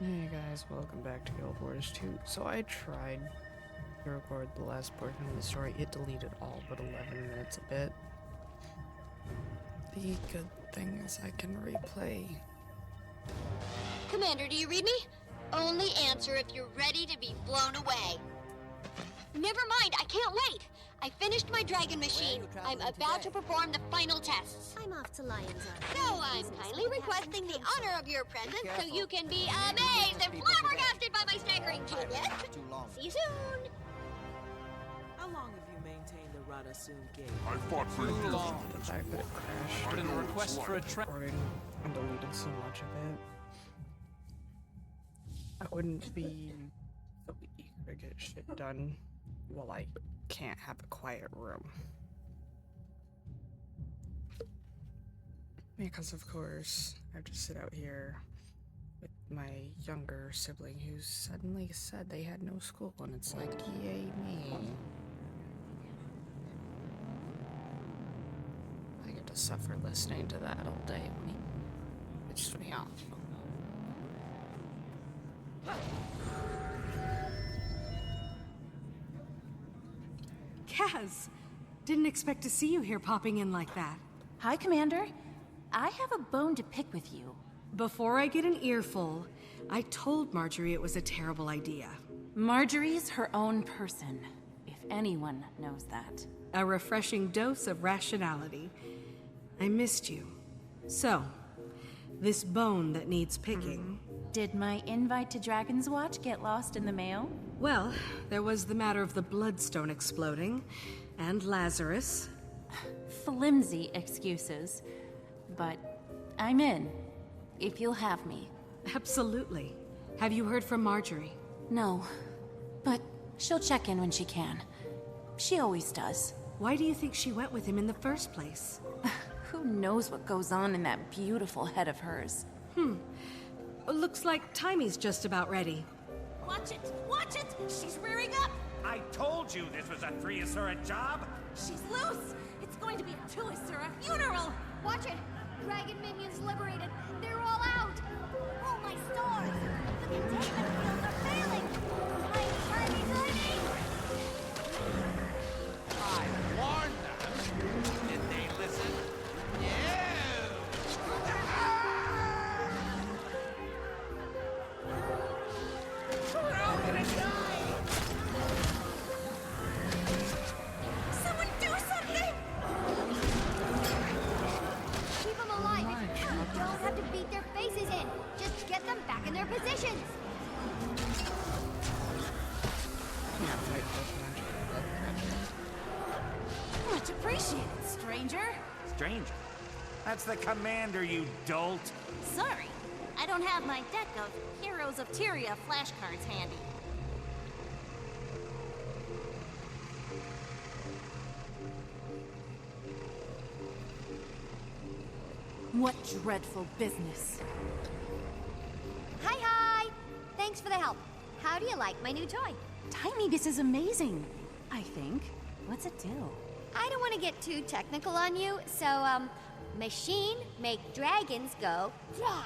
Hey guys, welcome back to LWS3. So I tried to record the last portion of the story. It deleted all but 11 minutes of it. The good thing is I can replay. Commander, do you read me? Only answer if you're ready to be blown away. Never mind, I can't wait. I finished my dragon machine. I'm about to perform the final tests. I'm off to Lion's Eye. So I'm kindly requesting the honor of your presence so you can be amazed and flabbergasted by my staggering genius. See you soon. How long have you maintained the Radassoon gate? I fought for The you. fact that it crashed. Put in a request for a recording and deleted so much of it. I wouldn't be so eager to get shit done while I can't have a quiet room. Because of course, I have to sit out here with my younger sibling who suddenly said they had no school, and it's like, yay me. I get to suffer listening to that all day when he pitched me off. Kaz! Didn't expect to see you here popping in like that. Hi, Commander. I have a bone to pick with you. Before I get an earful, I told Marjorie it was a terrible idea. Marjorie's her own person, if anyone knows that. A refreshing dose of rationality. I missed you. So, this bone that needs picking. Did my invite to Dragon's Watch get lost in the mail? Well, there was the matter of the Bloodstone exploding, and Lazarus. Flimsy excuses. But I'm in, if you'll have me. Absolutely. Have you heard from Marjorie? No, but she'll check in when she can. She always does. Why do you think she went with him in the first place? Who knows what goes on in that beautiful head of hers? Looks like Timey's just about ready. Watch it! Watch it! She's rearing up! I told you this was a 3 Asura job! She's loose! It's going to be a 2 Asura funeral! Watch it! Dragon minions liberated! They're all out! Oh my stars! The containment fields are failing! Tiny! I warned them! Did they listen? Someone do something! Keep them alive! You don't have to beat their faces in! Just get them back in their positions! Can't fight both magic. Much appreciated, stranger! Stranger? That's the commander, you dolt! Sorry, I don't have my deck of Heroes of Tyria flashcards handy. What dreadful business. Hi! Thanks for the help. How do you like my new toy? Tiny, this is amazing. I think. What's it do? I don't want to get too technical on you, so, machine make dragons go, Rah!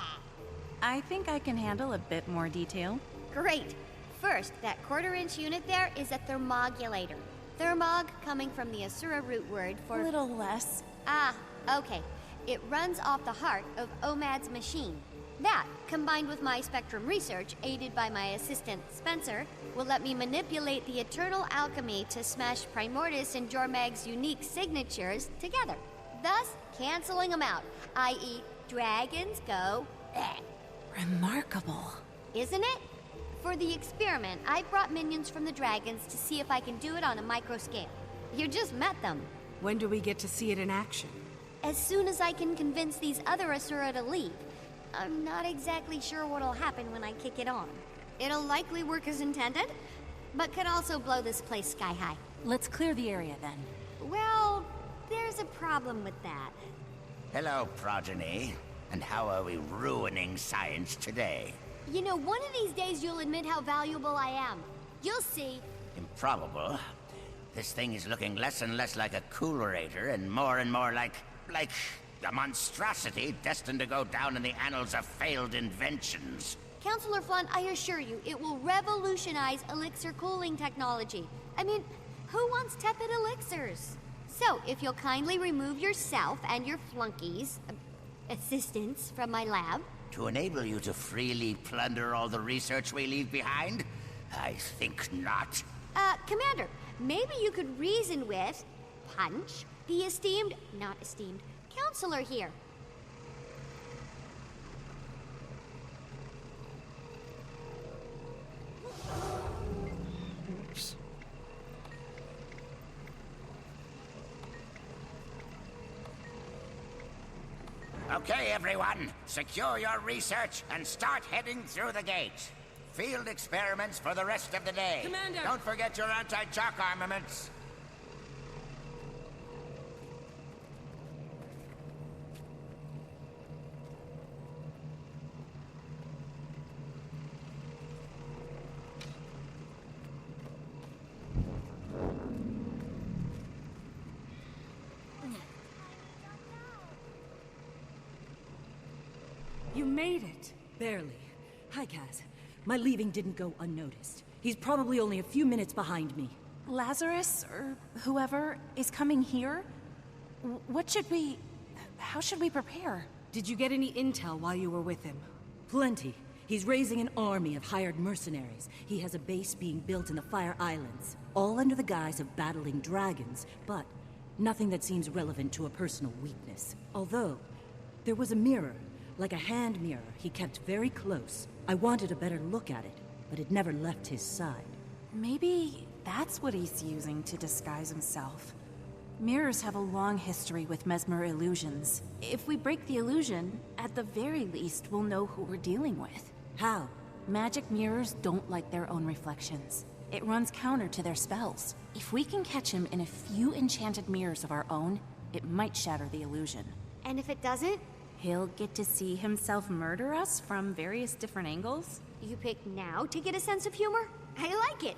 I think I can handle a bit more detail. Great. First, that quarter-inch unit there is a thermogulator. Thermog coming from the Asura root word A for... little less. Ah, okay. It runs off the heart of Omad's machine. That, combined with my spectrum research, aided by my assistant Spencer, will let me manipulate the eternal alchemy to smash Primordus and Jormag's unique signatures together, thus canceling them out, i.e. dragons go eh. Remarkable. Isn't it? For the experiment, I brought minions from the dragons to see if I can do it on a micro scale. You just met them. When do we get to see it in action? As soon as I can convince these other Asura to leave. I'm not exactly sure what'll happen when I kick it on. It'll likely work as intended, but could also blow this place sky high. Let's clear the area then. Well, there's a problem with that. Hello, progeny. And how are we ruining science today? You know, one of these days you'll admit how valuable I am. You'll see. Improbable. This thing is looking less and less like a coolerator and more like a monstrosity destined to go down in the annals of failed inventions. Counselor Flunn, I assure you, it will revolutionize elixir cooling technology. I mean, who wants tepid elixirs? So, if you'll kindly remove yourself and your flunkies, assistants from my lab. To enable you to freely plunder all the research we leave behind? I think not. Commander, maybe you could reason with Punch, the not esteemed, counselor here. Oops. Okay, everyone. Secure your research and start heading through the gate. Field experiments for the rest of the day. Commander! Don't forget your anti-chalk armaments. You made it. Barely. Hi, Kaz. My leaving didn't go unnoticed. He's probably only a few minutes behind me. Lazarus, or whoever, is coming here? What should we... How should we prepare? Did you get any intel while you were with him? Plenty. He's raising an army of hired mercenaries. He has a base being built in the Fire Islands, all under the guise of battling dragons, but nothing that seems relevant to a personal weakness. Although, there was a mirror, like a hand mirror he kept very close. I wanted a better look at it, but it never left his side. Maybe that's what he's using to disguise himself. Mirrors have a long history with mesmer illusions. If we break the illusion, at the very least, we'll know who we're dealing with. How? Magic mirrors don't like their own reflections. It runs counter to their spells. If we can catch him in a few enchanted mirrors of our own, it might shatter the illusion. And if it doesn't, He'll get to see himself murder us from various different angles? you pick now to get a sense of humor? I like it.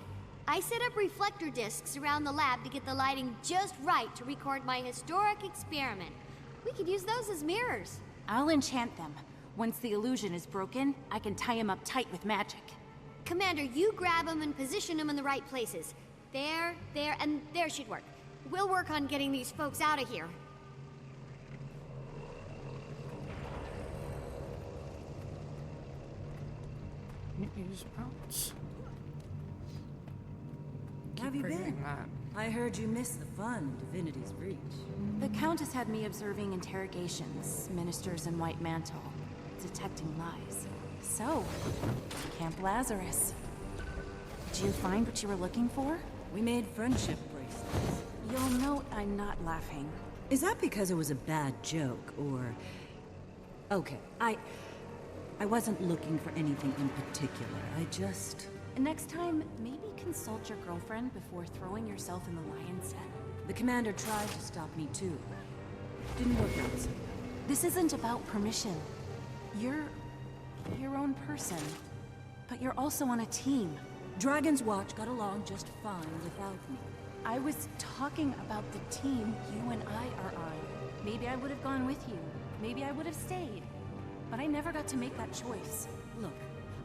I set up reflector discs around the lab to get the lighting just right to record my historic experiment. We could use those as mirrors. I'll enchant them. Once the illusion is broken, I can tie him up tight with magic. Commander, you grab them and position them in the right places. There, and there should work. We'll work on getting these folks out of here. Use prompts. Have you forgetting been? that. I heard you missed the fun in Divinity's Reach. The Countess had me observing interrogations, ministers in white mantle, detecting lies. So, Camp Lazarus. Did you find what you were looking for? We made friendship bracelets. You'll note I'm not laughing. Is that because it was a bad joke, or... Okay, I wasn't looking for anything in particular. I just... Next time, maybe consult your girlfriend before throwing yourself in the lion's den. The commander tried to stop me too. Didn't work out so. This isn't about permission. You're your own person, but you're also on a team. Dragon's Watch got along just fine without me. I was talking about the team you and I are on. Maybe I would have gone with you. Maybe I would have stayed. But I never got to make that choice. Look,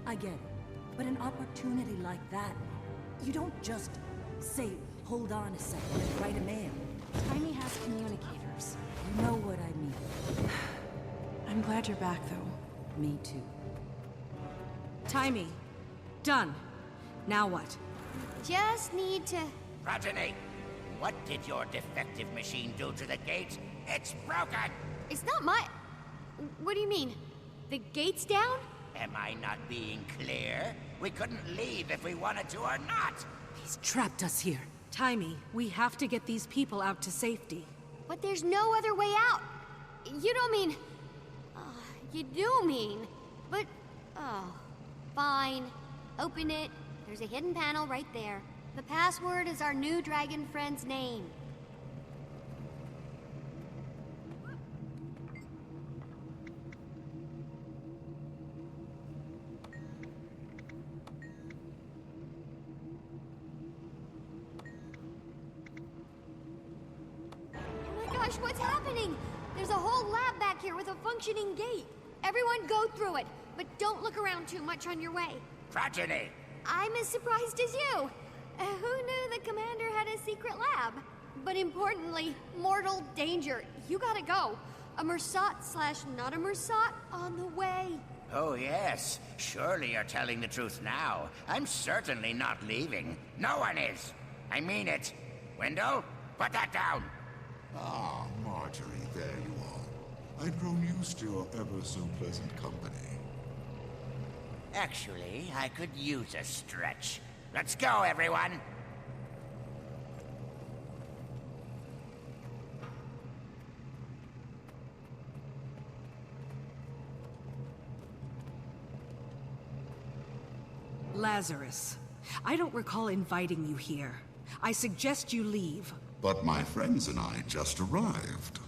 I get it. But an opportunity like that, you don't just say, hold on a second, and write a mail. Tiny has communicators. You know what I mean. I'm glad you're back, though. Me too. Timey. Done. Now what? Just need to... Progeny, what did your defective machine do to the gate? It's broken! It's not my... What do you mean? The gate's down? Am I not being clear? We couldn't leave if we wanted to or not! He's trapped us here. Timey, we have to get these people out to safety. But there's no other way out. You don't mean... you do mean... But... Oh... Fine. Open it. There's a hidden panel right there. The password is our new dragon friend's name. Oh my gosh, what's happening? There's a whole lab back here with a functioning gate. Everyone go through it, but don't look around too much on your way. Progeny! I'm as surprised as you. Who knew the commander had a secret lab? But importantly, mortal danger. You gotta go. A Mersat/not a Mersat on the way. Oh, yes. Surely you're telling the truth now. I'm certainly not leaving. No one is. I mean it. Wendell, put that down. Ah, Marjorie, there you are. I'd grown used to your ever-so-pleasant company. Actually, I could use a stretch. Let's go, everyone. Lazarus, I don't recall inviting you here. I suggest you leave. But my friends and I just arrived.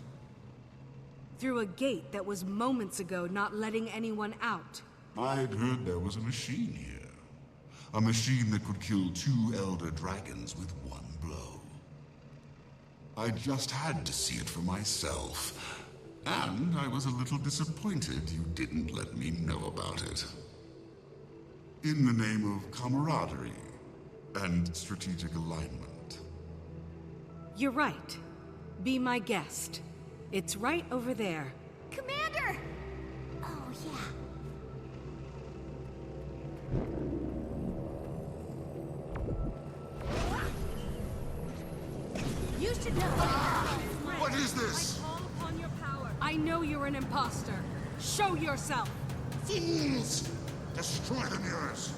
Through a gate that was moments ago not letting anyone out. I'd heard there was a machine here. A machine that could kill 2 elder dragons with one blow. I just had to see it for myself. And I was a little disappointed you didn't let me know about it. In the name of camaraderie and strategic alignment. You're right. Be my guest. It's right over there. Commander! Oh, yeah. You should know. What is this? I call upon your power. I know you're an imposter. Show yourself. Fools! Destroy the mirrors!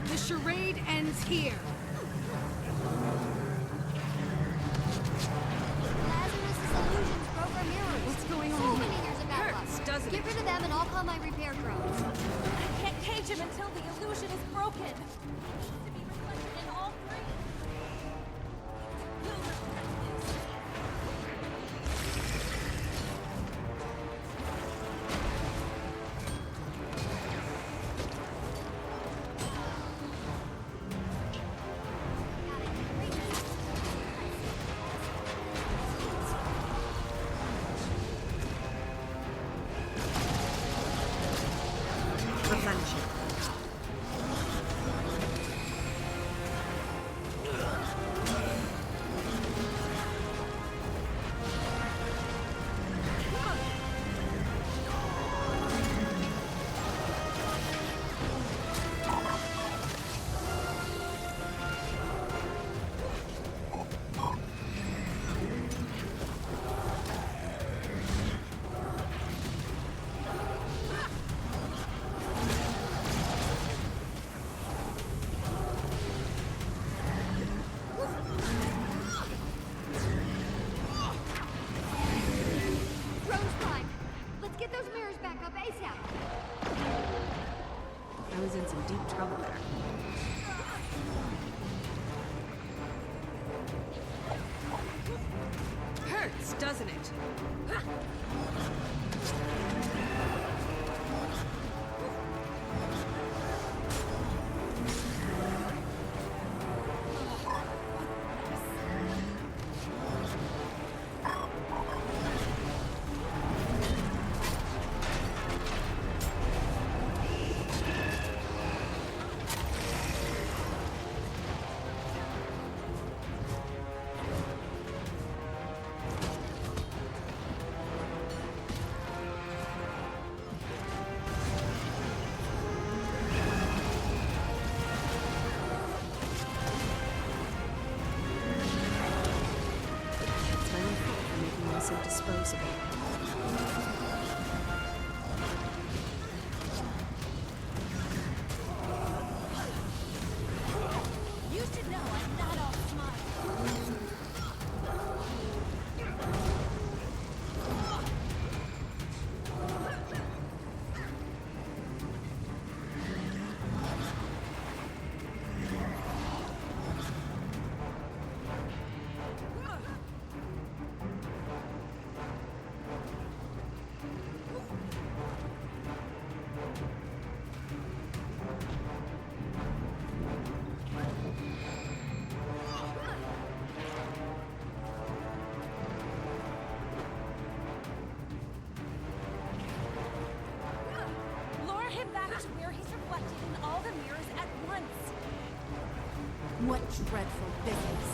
The charade ends here. Lazarus's illusions broke our mirrors. What's going on? So many years of bad luck. Hurts, doesn't Get it? rid of them and I'll call my repair drones. I can't cage him until the illusion is broken. It needs to be reflected in all three. Replenishing. Drones prime. Let's get those mirrors back up ASAP. I was in some deep trouble there. Hurts, doesn't it? It's my own fault for making them so disposable. You should know I'm not all smart. to where he's reflected in all the mirrors at once. What dreadful business.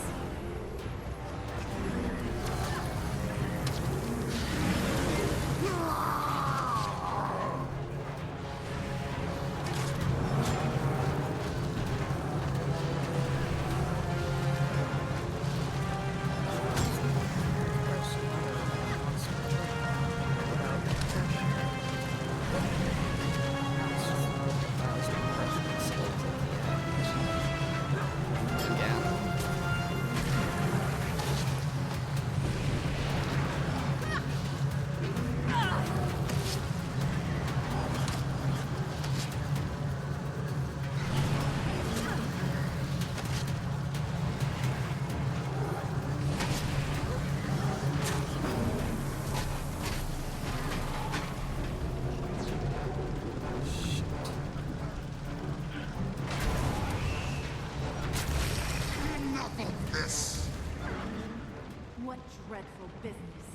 What dreadful business.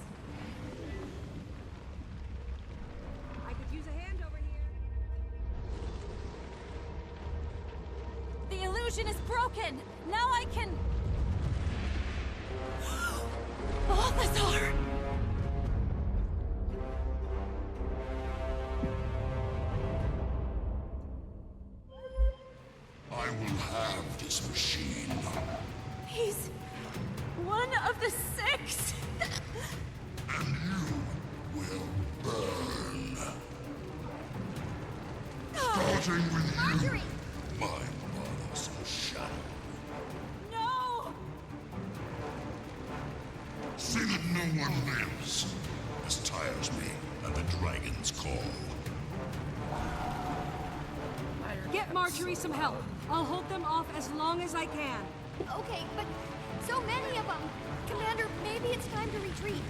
I could use a hand over here. The illusion is broken! Now I can... Balthazar! I will have this machine. He's... one of the six! And you will burn. Starting with Marjorie! you, my mother's shadow. No! See that no one lives. This tires me, and the dragons call. Get Marjorie some help. I'll hold them off as long as I can. Okay, but so many of them. Commander, maybe it's time to retreat.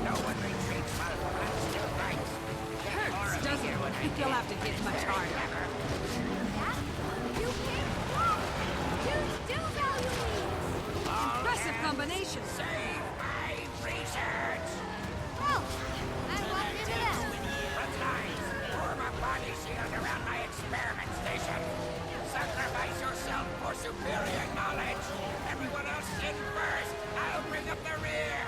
No one retreats while one still fights. Hurts, doesn't it? You'll have to hit much harder. That? You can't walk! Do value needs! Impressive combination. Save my research! Oh, I walked into that. What's lines? Form a body shield around my experiment station. Sacrifice yourself for superior knowledge. Everyone else in first. I'll bring up the rear.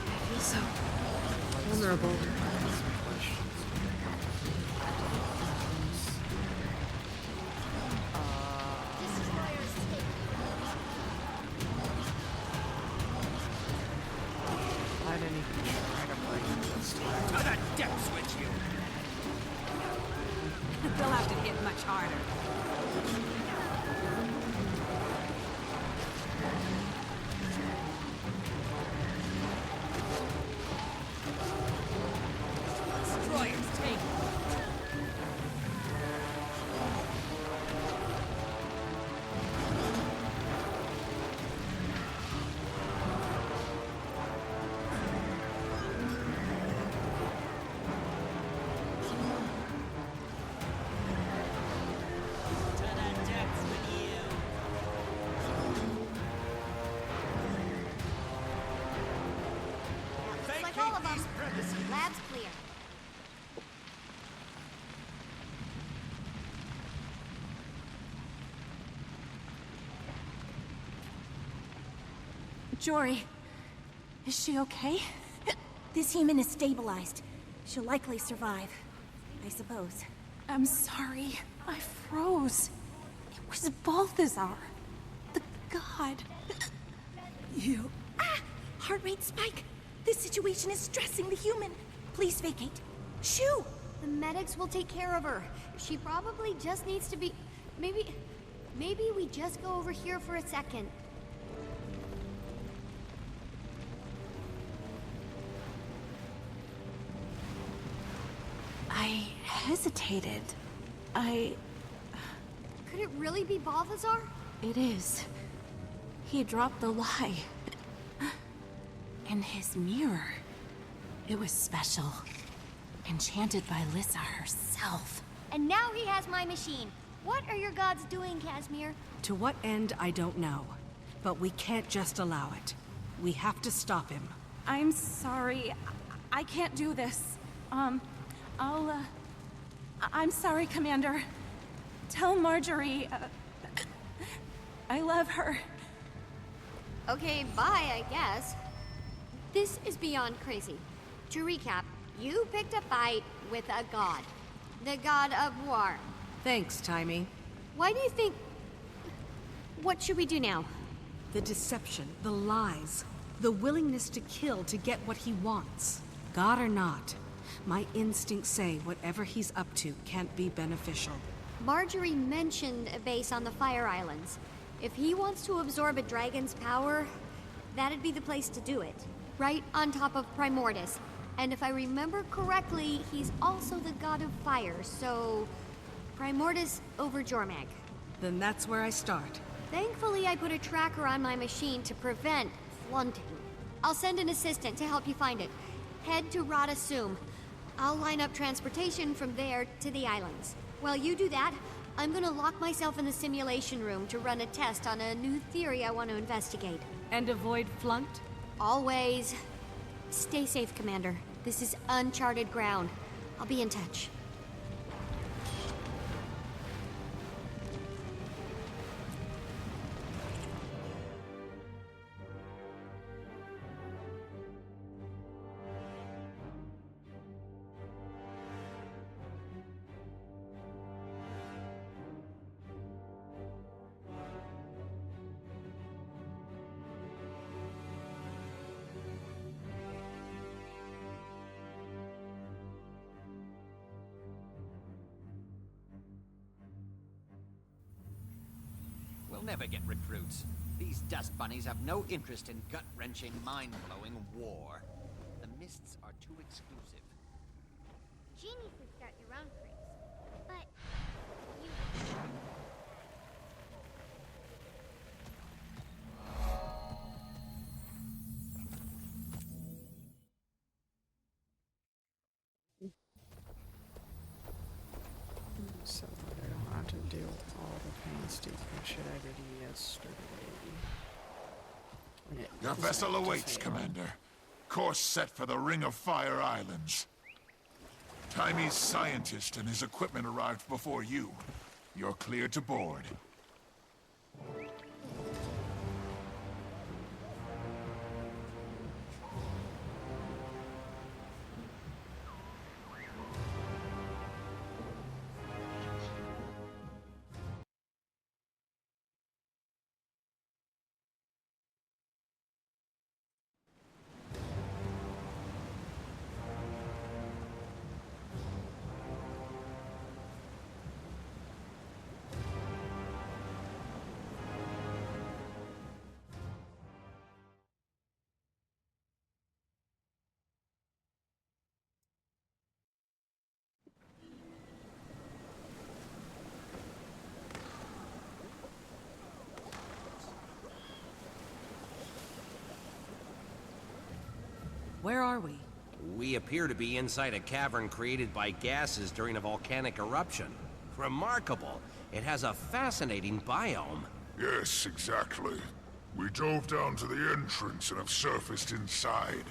I feel so vulnerable. I didn't even try to play this time. To the depths with you. They'll have to hit much harder. Destroyers take. Looks like all of them. Lab's clear. Jory, is she okay? This human is stabilized. She'll likely survive, I suppose. I'm sorry. I froze. It was Balthazar. The god. You... Ah! Heart rate spike! This situation is stressing the human. Please vacate. Shoo! The medics will take care of her. She probably just needs to be... Maybe we just go over here for a second. I hesitated. Could it really be Balthazar? It is. He dropped the lie. In his mirror. It was special. Enchanted by Lissa herself. And now he has my machine. What are your gods doing, Casimir? To what end, I don't know. But we can't just allow it. We have to stop him. I'm sorry. I can't do this. I'm sorry, Commander. Tell Marjorie, I love her. Okay, bye, I guess. This is beyond crazy. To recap, you picked a fight with a god. The god of war. Thanks, Timey. Why do you think... What should we do now? The deception, the lies, the willingness to kill to get what he wants. God or not, my instincts say whatever he's up to can't be beneficial. Marjorie mentioned a base on the Fire Islands. If he wants to absorb a dragon's power, that'd be the place to do it. Right on top of Primordus. And if I remember correctly, he's also the god of fire, so... Primordus over Jormag. Then that's where I start. Thankfully, I put a tracker on my machine to prevent flunting. I'll send an assistant to help you find it. Head to Rada Sum. I'll line up transportation from there to the islands. While you do that, I'm gonna lock myself in the simulation room to run a test on a new theory I want to investigate. And avoid flunked? Always. Stay safe, Commander. This is uncharted ground. I'll be in touch. We'll never get recruits. These dust bunnies have no interest in gut-wrenching, mind-blowing war. The mists are too exclusive. Geniuses start their own creeps, but you... So that I don't have to deal with all the painstaking shit I did yesterday. Your vessel awaits, Commander. Course set for the Ring of Fire Islands. Timey's scientist and his equipment arrived before you. You're clear to board. Where are we? We appear to be inside a cavern created by gases during a volcanic eruption. Remarkable. It has a fascinating biome. Yes, exactly. We dove down to the entrance and have surfaced inside.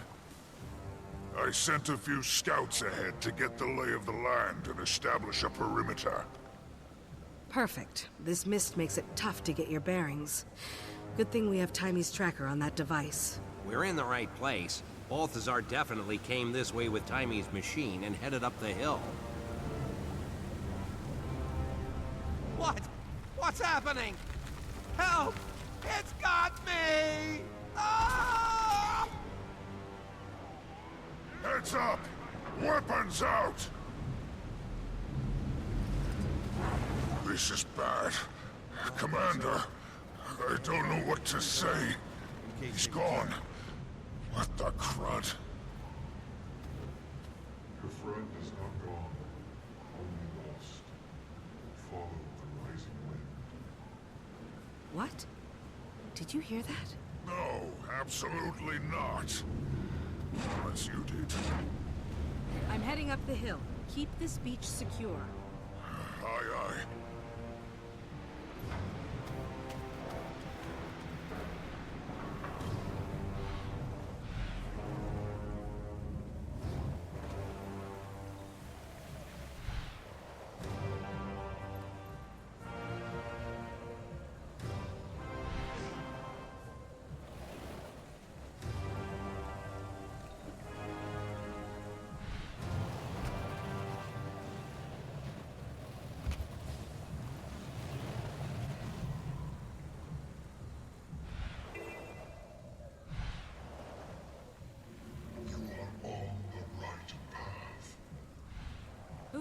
I sent a few scouts ahead to get the lay of the land and establish a perimeter. Perfect. This mist makes it tough to get your bearings. Good thing we have Timey's tracker on that device. We're in the right place. Balthazar definitely came this way with Timey's machine and headed up the hill. What? What's happening? Help! It's got me! Ah! Heads up! Weapons out! This is bad. Commander, I don't know what to say. He's gone. What the crud? Your friend is not gone, only lost. Follow the rising wind. What? Did you hear that? No, absolutely not. Unless you did. I'm heading up the hill. Keep this beach secure. Aye, aye.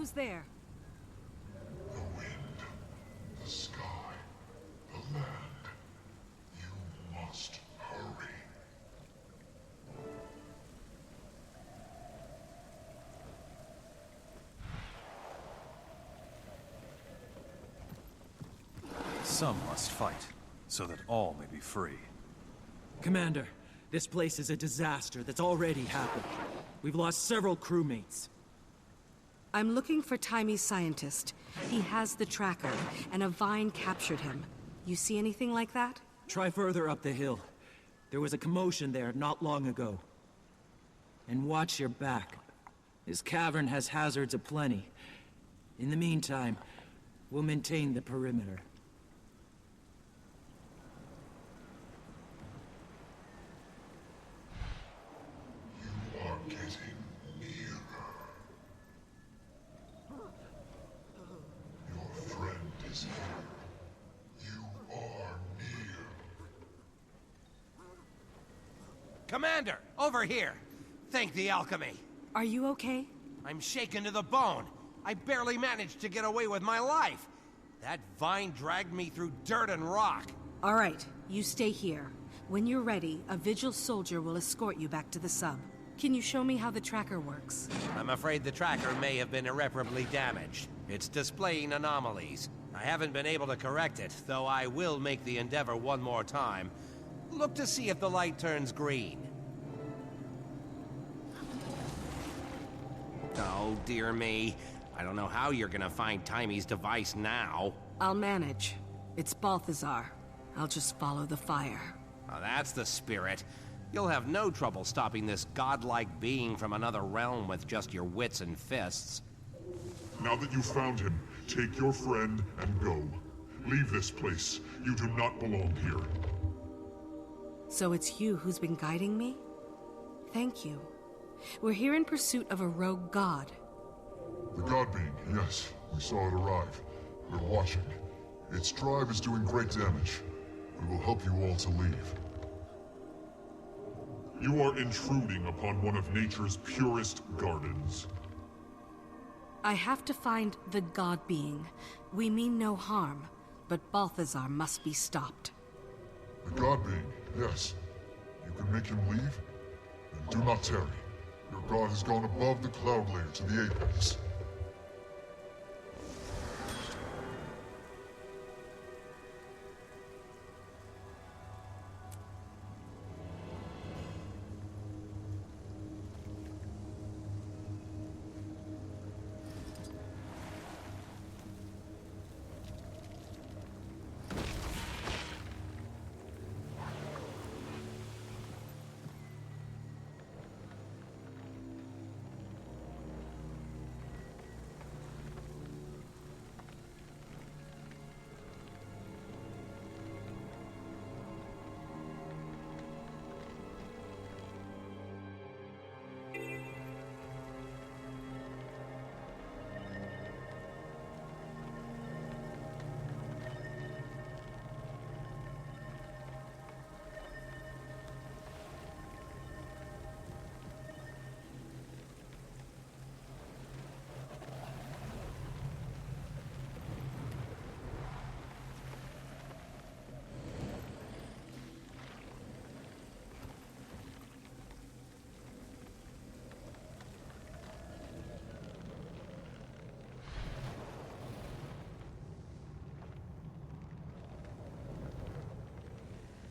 Who's there? The wind, the sky, the land. You must hurry. Some must fight, so that all may be free. Commander, this place is a disaster that's already happened. We've lost several crewmates. I'm looking for Timey's scientist. He has the tracker, and a vine captured him. You see anything like that? Try further up the hill. There was a commotion there not long ago. And watch your back. This cavern has hazards aplenty. In the meantime, we'll maintain the perimeter. You are getting nearer. Your friend is here. You are near. Commander, over here! Thank the alchemy. Are you okay? I'm shaken to the bone. I barely managed to get away with my life. That vine dragged me through dirt and rock. All right, you stay here. When you're ready, a Vigil soldier will escort you back to the sub. Can you show me how the tracker works? I'm afraid the tracker may have been irreparably damaged. It's displaying anomalies. I haven't been able to correct it, though I will make the endeavor one more time. Look to see if the light turns green. Oh, dear me. I don't know how you're gonna find Timey's device now. I'll manage. It's Balthazar. I'll just follow the fire. Now that's the spirit. You'll have no trouble stopping this godlike being from another realm with just your wits and fists. Now that you've found him, take your friend and go. Leave this place. You do not belong here. So it's you who's been guiding me? Thank you. We're here in pursuit of a rogue god. The god being, yes. We saw it arrive. We're watching. Its drive is doing great damage. We will help you all to leave. You are intruding upon one of nature's purest gardens. I have to find the god being. We mean no harm, but Balthazar must be stopped. The god being, yes. You can make him leave? Then do not tarry. Your god has gone above the cloud layer to the apex.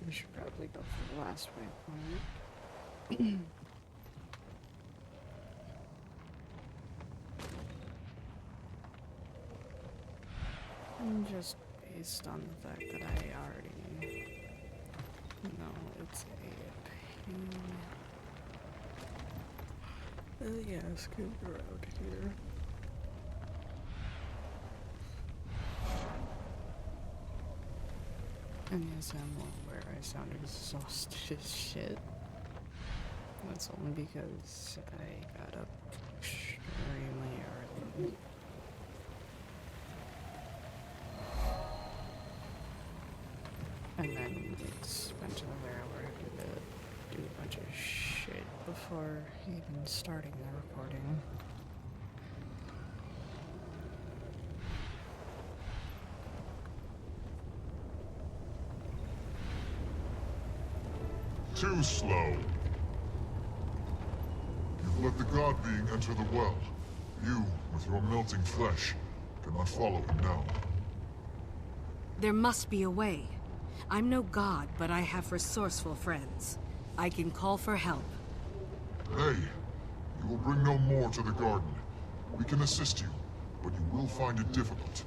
We should probably go for the last waypoint. And just based on the fact that I already know it's a pain. Yeah, scoot around here. And yes, I'm well aware I sound exhausted as shit. That's only because I got up extremely early. And then it's went to the where I had to do a bunch of shit before even starting the recording. Too slow. You've let the god being enter the well. You, with your melting flesh, cannot follow him now. There must be a way. I'm no god, but I have resourceful friends. I can call for help. Hey, you will bring no more to the garden. We can assist you, but you will find it difficult.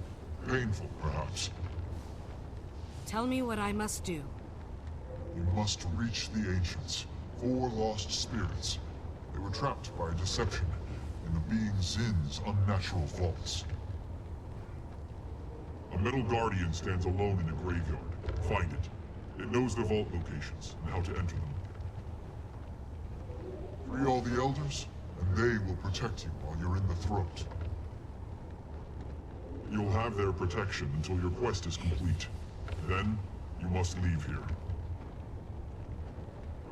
Painful, perhaps. Tell me what I must do. You must reach the Ancients, 4 lost spirits. They were trapped by a deception in the being Zin's unnatural vaults. A metal guardian stands alone in a graveyard. Find it. It knows the vault locations and how to enter them. Free all the elders, and they will protect you while you're in the throat. You'll have their protection until your quest is complete. Then, you must leave here.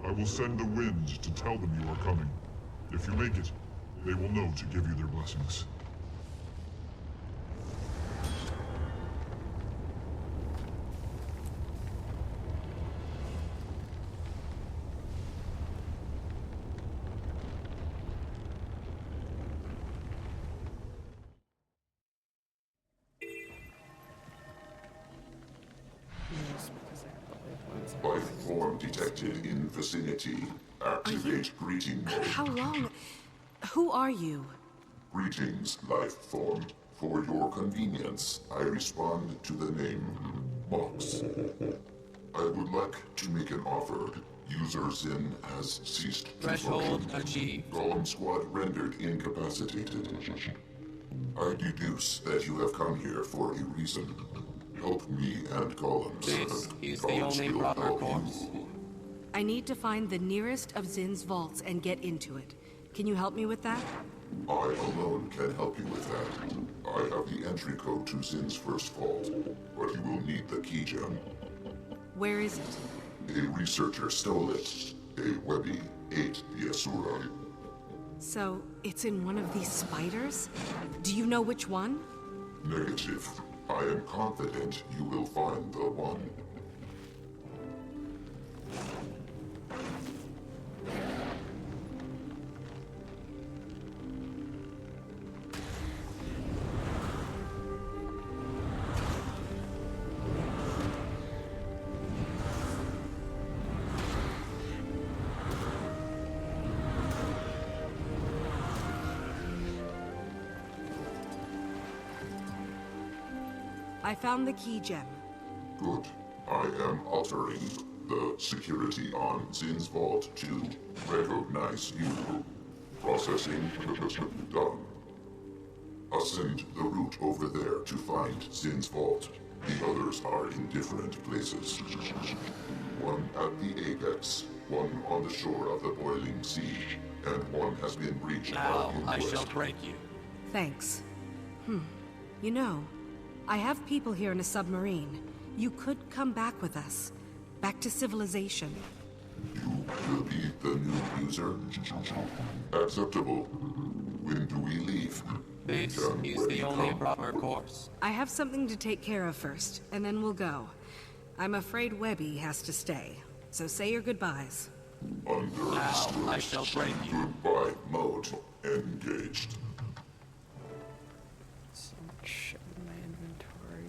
I will send the wind to tell them you are coming. If you make it, they will know to give you their blessings. Life form detected in vicinity. Activate greeting mode. How long? Who are you? Greetings, life form. For your convenience, I respond to the name Mox. I would like to make an offer. User Zin has ceased to Threshold function. achieved. Golem squad rendered incapacitated. I deduce that you have come here for a reason. Help me and Golems. This is the Golems only will proper help course. you. I need to find the nearest of Zin's vaults and get into it. Can you help me with that? I alone can help you with that. I have the entry code to Zin's first vault, but you will need the key gem. Where is it? A researcher stole it. A Webby ate the Asura. So, it's in one of these spiders? Do you know which one? Negative. I am confident you will find the one. I found the key gem. Good. I am altering the security on Zin's vault to recognize you. Processing done. Ascend the route over there to find Zin's vault. The others are in different places. One at the apex, one on the shore of the boiling sea, and one has been breached Now by I Inquest. shall break you. Thanks. You know, I have people here in a submarine. You could come back with us. Back to civilization. You will be the new user? Acceptable. When do we leave? This is the only proper course. I have something to take care of first, and then we'll go. I'm afraid Webby has to stay. So say your goodbyes. Understood. Now I shall break you. Goodbye mode engaged. So much shit in my inventory.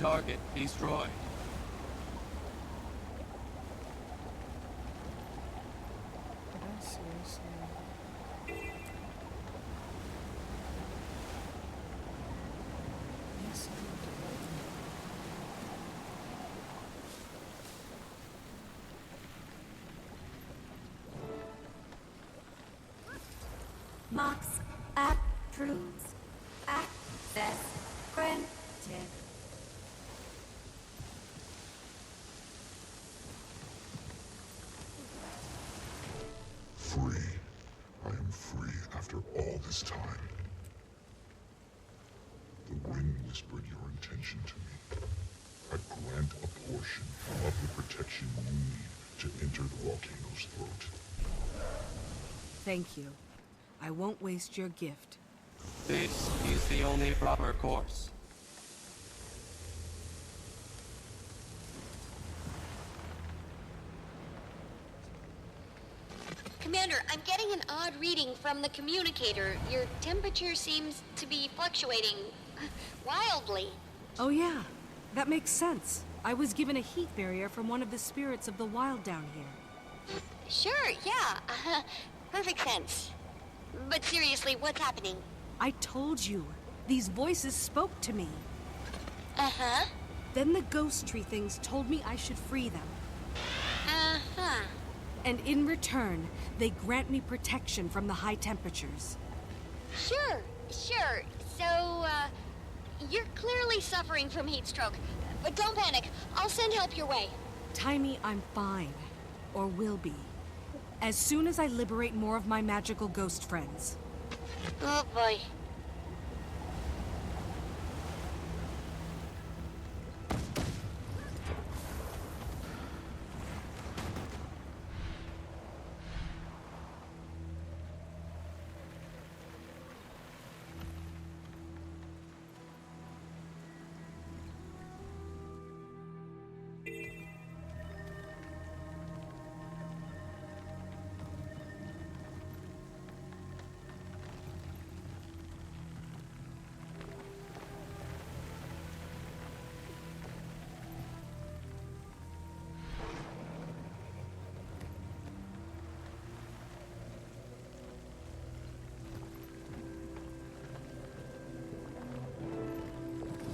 Target destroyed. Did I seriously? Yes, I did. Mox approves. Access granted. Free. I am free after all this time. The wind whispered your intention to me. I grant a portion of the protection you need to enter the volcano's throat. Thank you. I won't waste your gift. This is the only proper course. Commander, I'm getting an odd reading from the communicator. Your temperature seems to be fluctuating wildly. Oh yeah, that makes sense. I was given a heat barrier from one of the spirits of the wild down here. Sure, yeah. Perfect sense. But seriously, what's happening? I told you. These voices spoke to me. Uh-huh. Then the ghost tree things told me I should free them. Uh-huh. And in return, they grant me protection from the high temperatures. Sure. So, you're clearly suffering from heat stroke. But don't panic. I'll send help your way. Timey, I'm fine. Or will be. As soon as I liberate more of my magical ghost friends. Oh boy.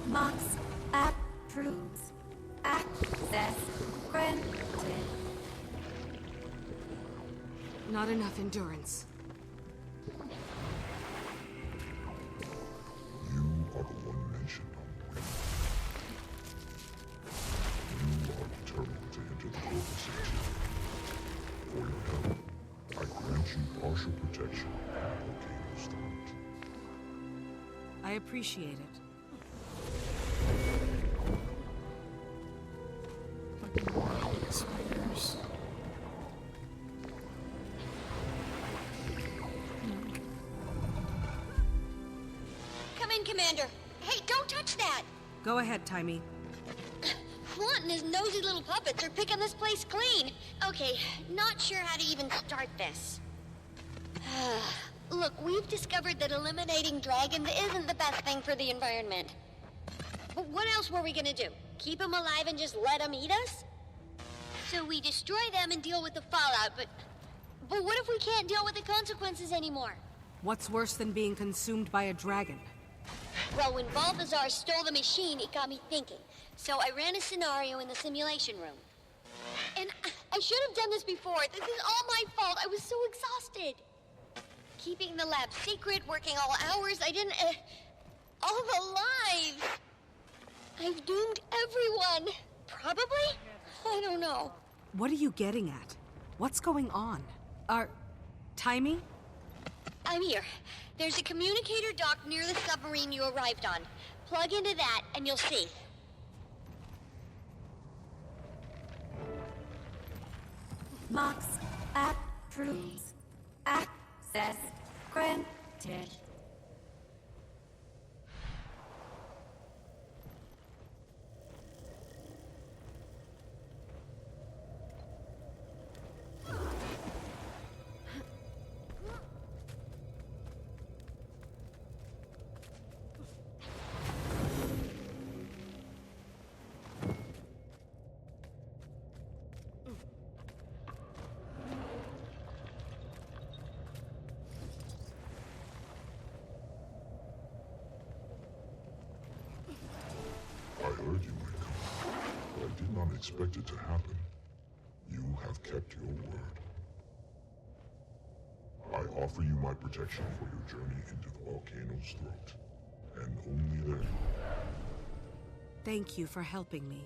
Mox approves. Access granted. Not enough endurance. You are the one mentioned on wind. You are determined to enter the global center. For your help, I grant you partial protection on Volcano's throat. I appreciate it. Spiders. Come in, Commander. Hey, don't touch that! Go ahead, Timey. Flaunting his nosy little puppets are picking this place clean. Okay, not sure how to even start this. Look, we've discovered that eliminating dragons isn't the best thing for the environment. But what else were we gonna do? Keep them alive and just let them eat us? So we destroy them and deal with the fallout, but what if we can't deal with the consequences anymore? What's worse than being consumed by a dragon? Well, when Balthazar stole the machine, it got me thinking. So I ran a scenario in the simulation room. And I should have done this before. This is all my fault. I was so exhausted. Keeping the lab secret, working all hours, I didn't... all the lives! I've doomed everyone. Probably? I don't know. What are you getting at? What's going on? Timey? I'm here. There's a communicator dock near the submarine you arrived on. Plug into that and you'll see. Mox approves. Access granted. not expect it to happen, you have kept your word. I offer you my protection for your journey into the volcano's throat, and only then. Thank you for helping me.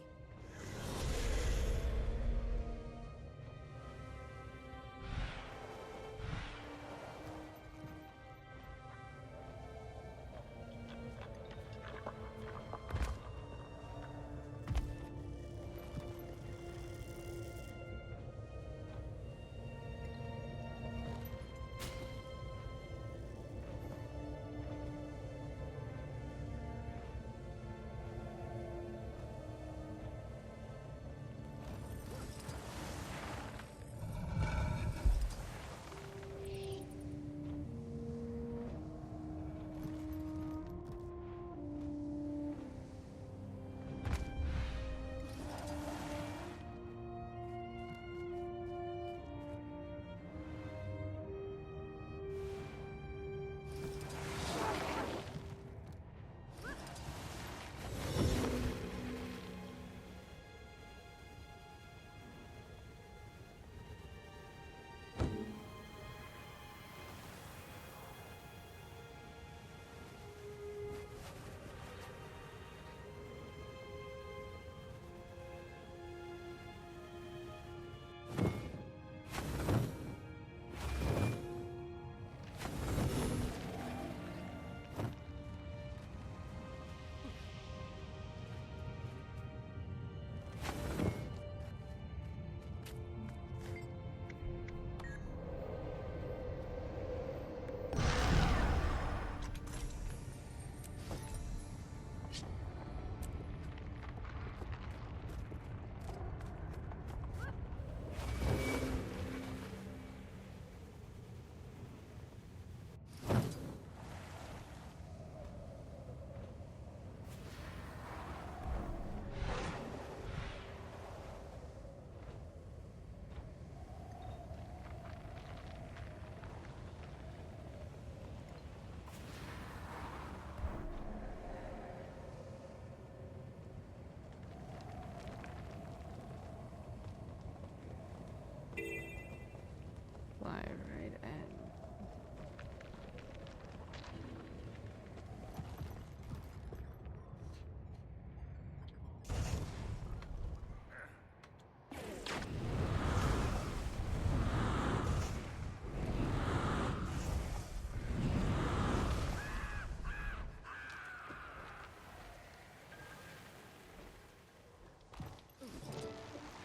Fly right in.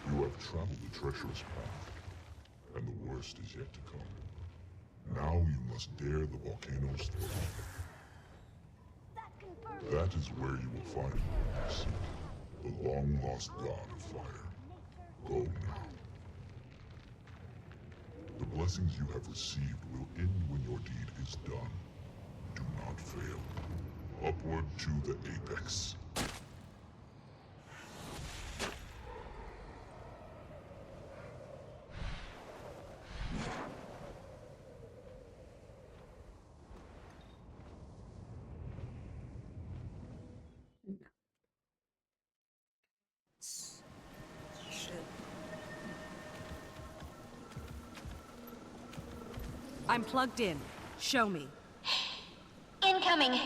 You have traveled a treacherous path, and the worst is yet to come. Now you must dare the volcano's throat. That is where you will find what you seek, the long-lost god of fire. Go now. The blessings you have received will end when your deed is done. Do not fail. Upward to the apex. I'm plugged in. Show me. Incoming.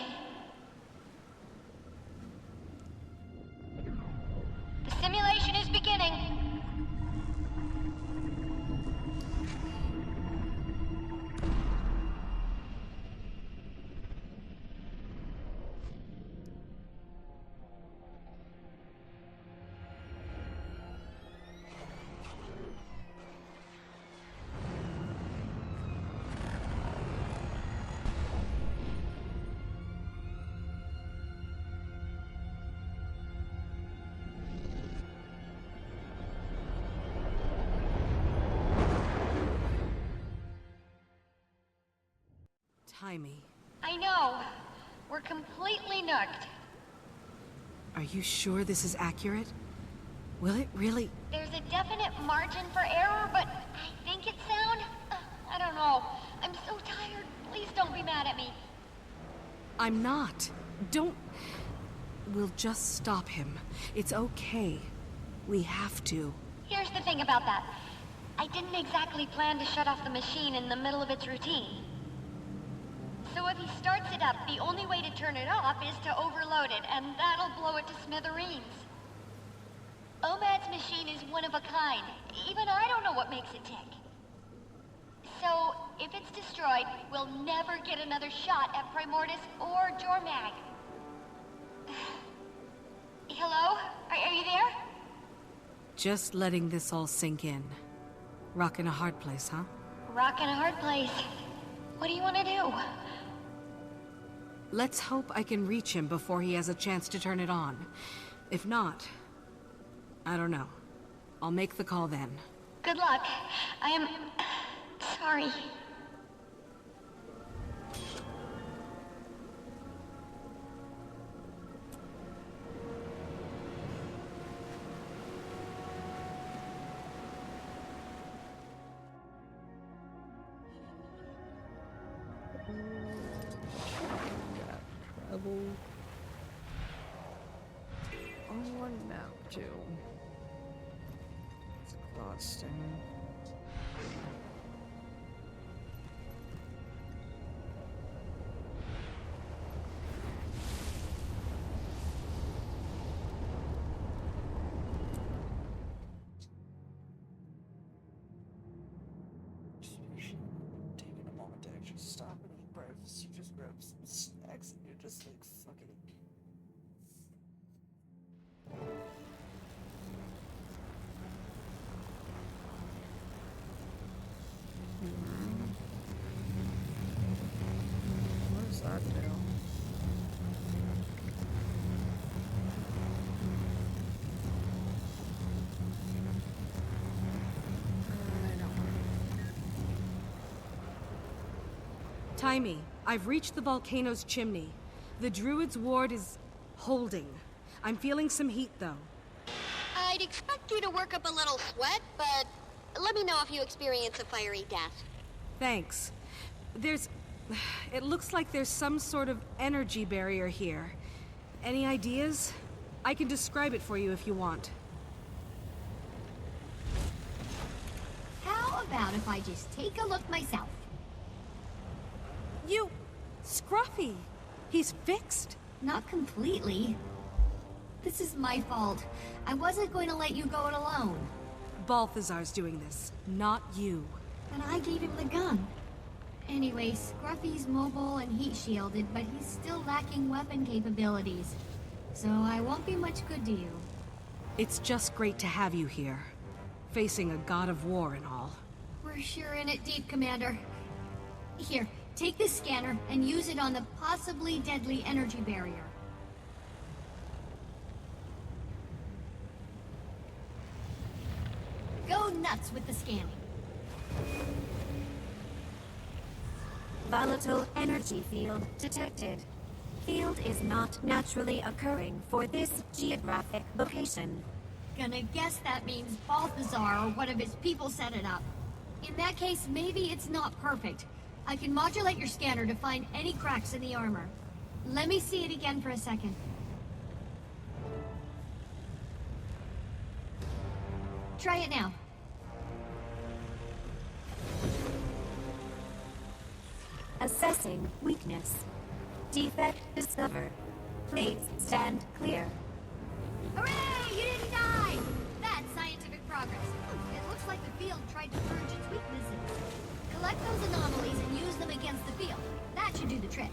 The simulation is beginning. Timey. I know. We're completely nucked. Are you sure this is accurate? Will it really? There's a definite margin for error, but I think it's sound. I don't know. I'm so tired. Please don't be mad at me. I'm not. Don't... We'll just stop him. It's okay. We have to. Here's the thing about that. I didn't exactly plan to shut off the machine in the middle of its routine. So if he starts it up, the only way to turn it off is to overload it, and that'll blow it to smithereens. OMAD's machine is one of a kind. Even I don't know what makes it tick. So, if it's destroyed, we'll never get another shot at Primordus or Jormag. Hello? Are you there? Just letting this all sink in. Rock in a hard place, huh? Rock in a hard place. What do you want to do? Let's hope I can reach him before he has a chance to turn it on. If not, I don't know. I'll make the call then. Good luck. I am... sorry. Trouble. Onward now, too. It's exhausting. Taking a moment to actually stop and eat breakfast. You just grab some snacks and you're just like, fuck it. What does that do? I don't know. Timey, I've reached the volcano's chimney. The Druid's ward is holding. I'm feeling some heat, though. I'd expect you to work up a little sweat, but let me know if you experience a fiery death. Thanks. It looks like there's some sort of energy barrier here. Any ideas? I can describe it for you if you want. How about if I just take a look myself? You... Scruffy! He's fixed? Not completely. This is my fault. I wasn't going to let you go it alone. Balthazar's doing this, not you. But I gave him the gun. Anyway, Scruffy's mobile and heat shielded, but he's still lacking weapon capabilities. So I won't be much good to you. It's just great to have you here. Facing a god of war and all. We're sure in it deep, Commander. Here, take this scanner and use it on the possibly deadly energy barrier. Go nuts with the scanning. Volatile energy field detected. Field is not naturally occurring for this geographic location. Gonna guess that means Balthazar or one of his people set it up. In that case, maybe it's not perfect. I can modulate your scanner to find any cracks in the armor. Let me see it again for a second. Try it now. Assessing weakness. Defect discovered. Please stand clear. Hooray! You didn't die! That's scientific progress. It looks like the field tried to purge its weaknesses. Collect those anomalies and use them against the field. That should do the trick.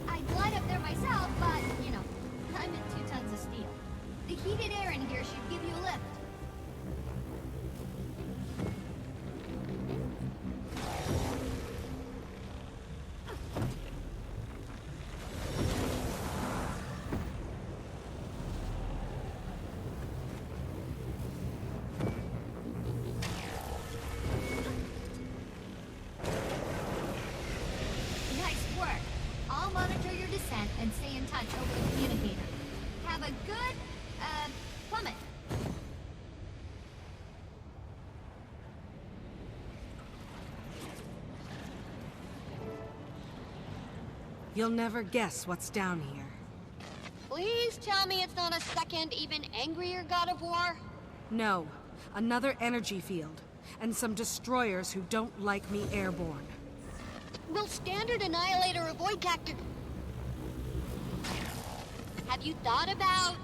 I'd glide up there myself, but, you know, I'm in 2 tons of steel. The heated air in here should give you a lift. Nice work. I'll monitor your descent and stay in touch over the communicator. Have a good, plummet. You'll never guess what's down here. Please tell me it's not a second, even angrier god of war? No, another energy field, and some destroyers who don't like me airborne. Will standard annihilator avoid tactic... Have you thought about,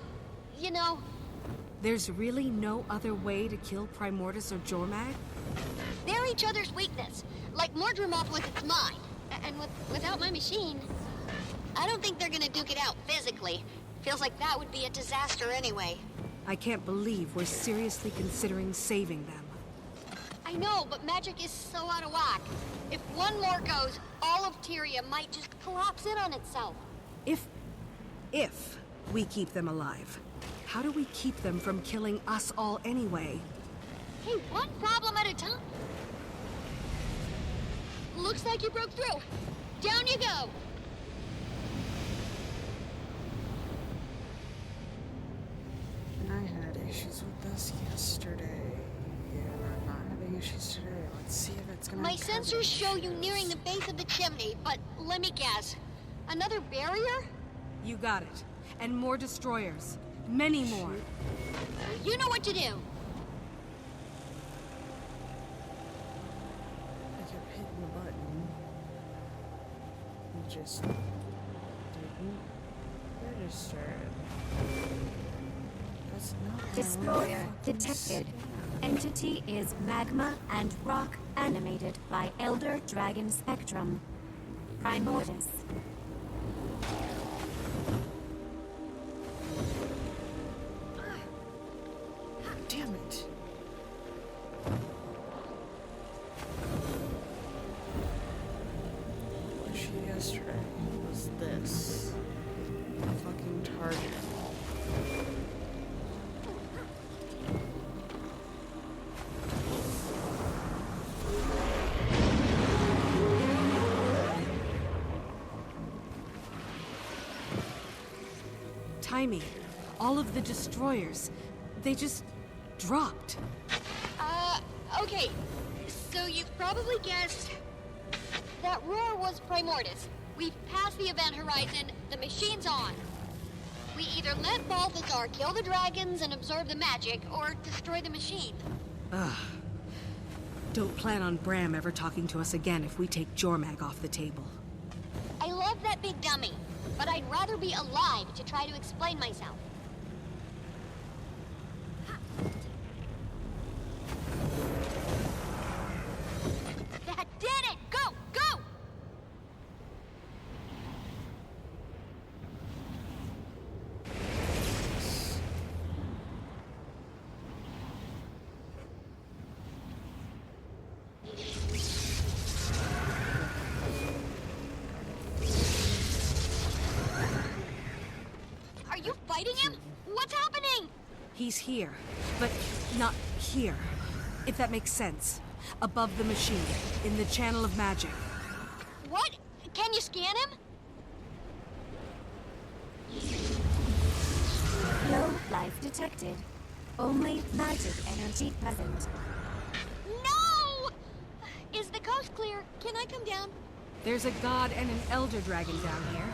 you know... There's really no other way to kill Primordius or Jormag? They're each other's weakness, like Mordremoth was its mine. And without my machine, I don't think they're gonna duke it out physically. Feels like that would be a disaster anyway. I can't believe we're seriously considering saving them. I know, but magic is so out of whack. If one more goes, all of Tyria might just collapse in on itself. If we keep them alive, how do we keep them from killing us all anyway? Hey, one problem at a time. Looks like you broke through. Down you go. I had issues with this yesterday. Yeah, I'm not having issues today. Let's see if it's gonna... My sensors show you nearing the base of the chimney, but let me guess. Another barrier? You got it. And more destroyers. Many more. You know what to do. I kept hitting the button. It just didn't register. That's not Destroyer detected. Entity is magma and rock animated by Elder Dragon Spectrum. Primordius. Damn it. What she yesterday was this. A fucking target. Timing. All of the destroyers. They just dropped. Okay. So you've probably guessed that roar was Primordius. We've passed the event horizon. The machine's on. We either let Balthazar kill the dragons and absorb the magic, or destroy the machine. Ugh. Don't plan on Bram ever talking to us again if we take Jormag off the table. I love that big dummy, but I'd rather be alive to try to explain myself. That did it! Go! Go! Are you fighting him? What's happening? He's here, but not here. If that makes sense. Above the machine, in the channel of magic. What? Can you scan him? No life detected. Only magic energy present. No! Is the coast clear? Can I come down? There's a god and an elder dragon down here,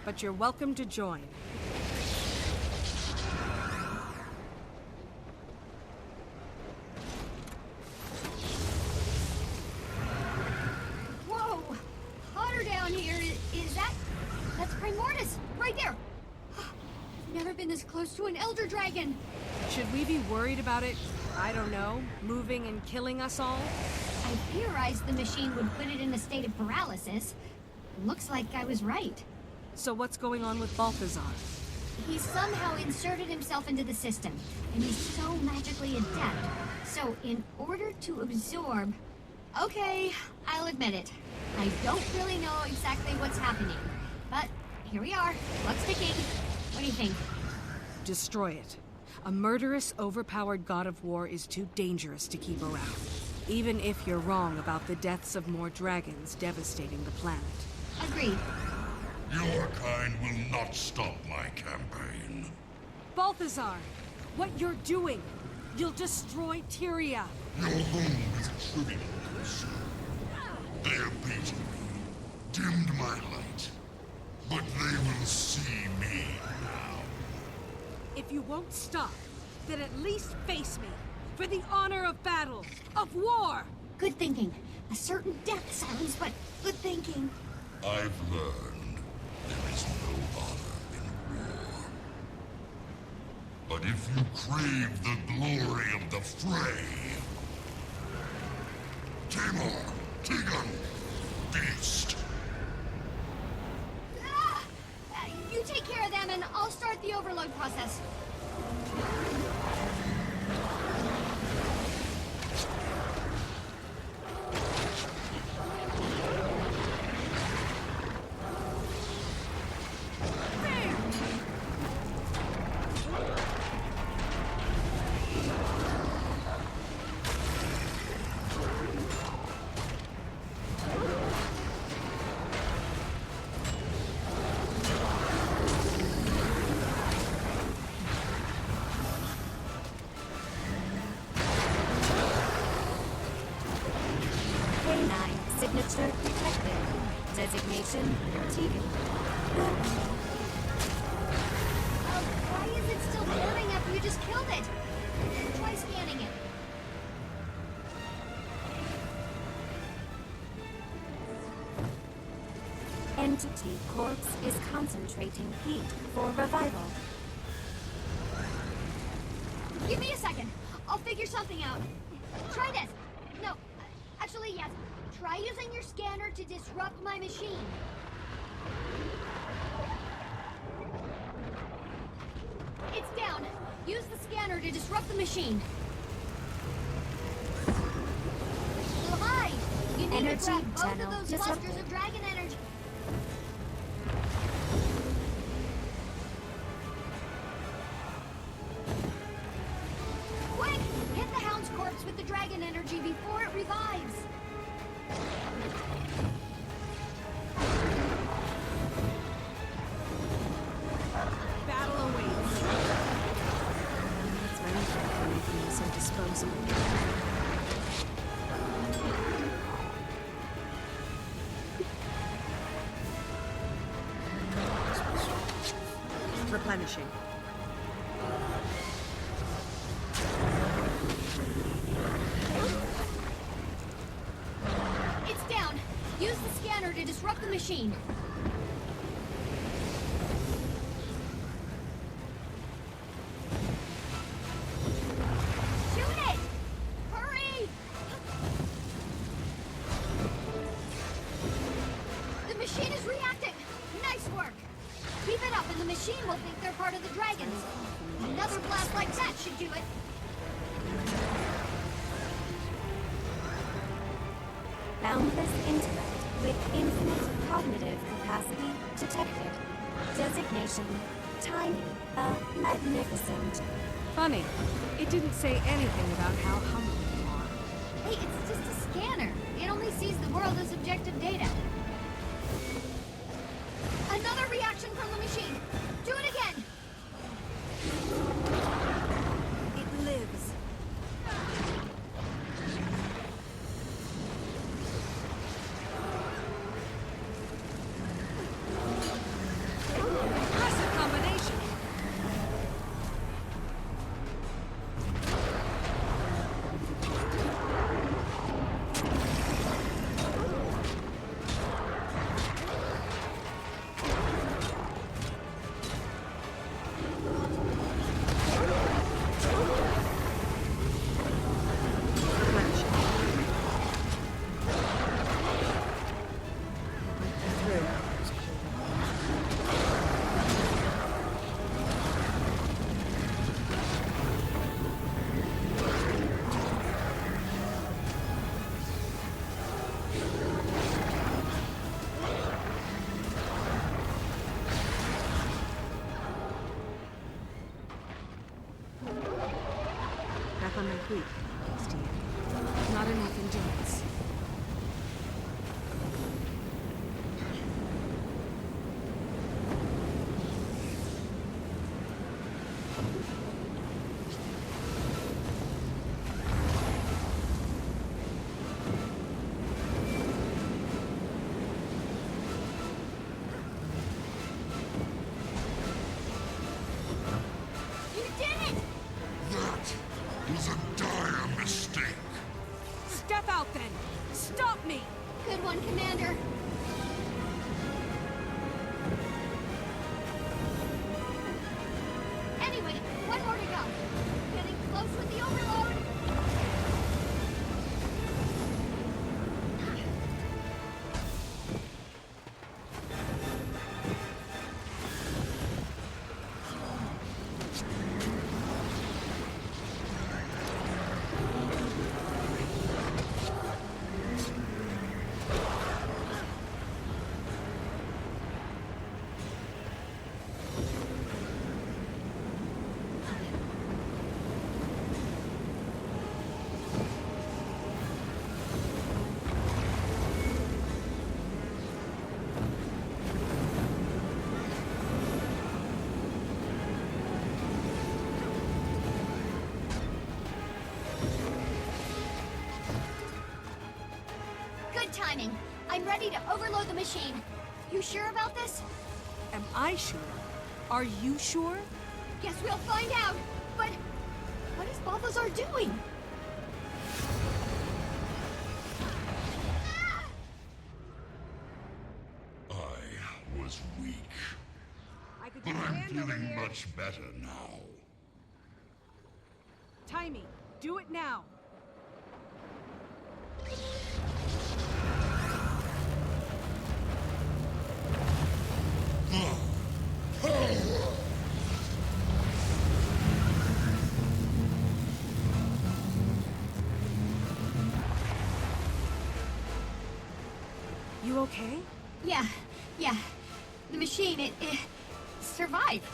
but you're welcome to join. Whoa! Hotter down here. That's Primordius, right there. I've never been this close to an elder dragon. Should we be worried about it, I don't know, moving and killing us all? I theorized the machine would put it in a state of paralysis. Looks like I was right. So what's going on with Balthazar? He somehow inserted himself into the system, and he's so magically adept. So in order to absorb... Okay, I'll admit it. I don't really know exactly what's happening. But here we are, clock's ticking. What do you think? Destroy it. A murderous, overpowered god of war is too dangerous to keep around. Even if you're wrong about the deaths of more dragons devastating the planet. Agreed. Your kind will not stop my campaign. Balthazar! What you're doing! You'll destroy Tyria! Your home is a trivial concern. They have beaten me, dimmed my light, but they will see me now. If you won't stop, then at least face me! For the honor of battle, of war! Good thinking. A certain death sounds, but good thinking. I've learned there is no honor in war. But if you crave the glory of the fray... Tamar, Tegan, Beast. You take care of them and I'll start the overload process. Signature detected. Designation Tegan. Why is it still forming after you just killed it? Try scanning it. Entity corpse is concentrating heat for revival. Give me a second. I'll figure something out. Try this. No, actually, yes. Try using your scanner to disrupt my machine. It's down. Use the scanner to disrupt the machine. Still high. You need Energy to grab both channel of those disrupted. clusters of dragon energy. Quick! Hit the hound's corpse with the dragon energy before it revives. Battle awaits. That's my fault for making me so disposable. Replenishing. It's down. Use the scanner to disrupt the machine. Shoot it! Hurry! The machine is reacting. Nice work. Keep it up and the machine will think they're part of the dragons. Another blast like that should do it. Boundless intellect with infinite cognitive capacity detected. Designation tiny, magnificent. Funny. It didn't say anything about how humble you are. Hey, it's just a scanner. It only sees the world as objective data. Another reaction from the machine. Do it again. It lives. Impressive combination. Back on my feet, Steve. Not enough endurance. You did it! That is a dire ready to overload the machine. You sure about this? Am I sure? Are you sure? Guess we'll find out. But what is Balthazar doing? I was weak. I could But use a I'm hand over feeling here. much better now. Timey, do it now. You okay? Yeah. The machine, it survived.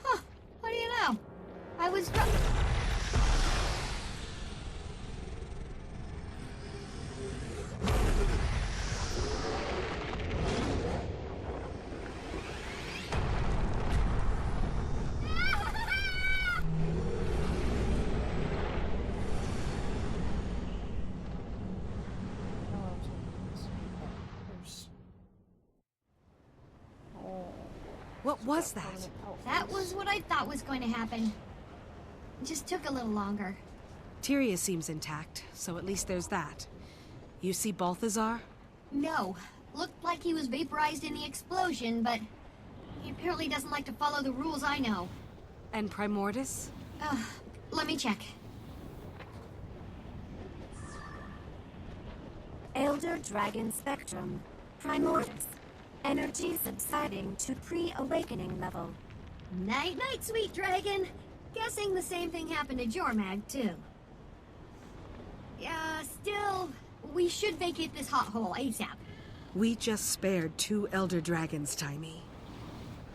Huh, what do you know? I was What was that? That was what I thought was going to happen. It just took a little longer. Tyria seems intact, so at least there's that. You see Balthazar? No. Looked like he was vaporized in the explosion, but he apparently doesn't like to follow the rules I know. And Primordus? Let me check. Elder Dragon Spectrum. Primordus. Energy subsiding to pre-awakening level. Night-night, sweet dragon. Guessing the same thing happened to Jormag, too. Yeah, still, we should vacate this hot hole ASAP. We just spared 2 Elder Dragons, Timey.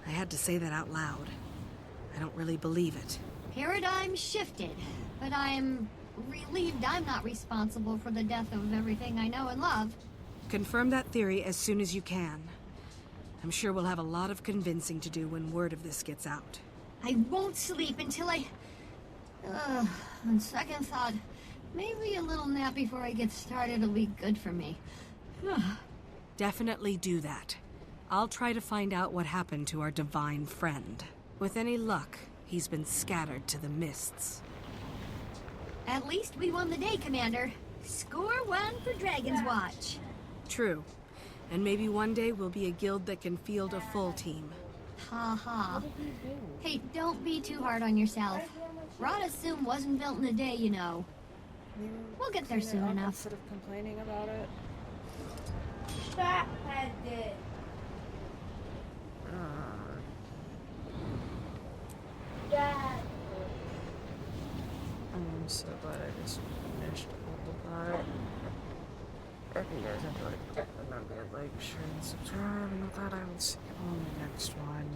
I had to say that out loud. I don't really believe it. Paradigm shifted, but I'm relieved I'm not responsible for the death of everything I know and love. Confirm that theory as soon as you can. I'm sure we'll have a lot of convincing to do when word of this gets out. I won't sleep until I... on second thought, maybe a little nap before I get started will be good for me. Definitely do that. I'll try to find out what happened to our divine friend. With any luck, he's been scattered to the mists. At least we won the day, Commander. Score 1 for Dragon's Watch. True. And maybe one day we'll be a guild that can field a full team. Ha ha. Hey, don't be too hard on yourself. Rod Zoom wasn't built in a day, you know. We'll get there soon enough. Instead of complaining about it. Fat-headed. I'm so glad I just finished all of that. If you guys enjoyed, remember to like, share, and subscribe, and with that I will see you on the next one.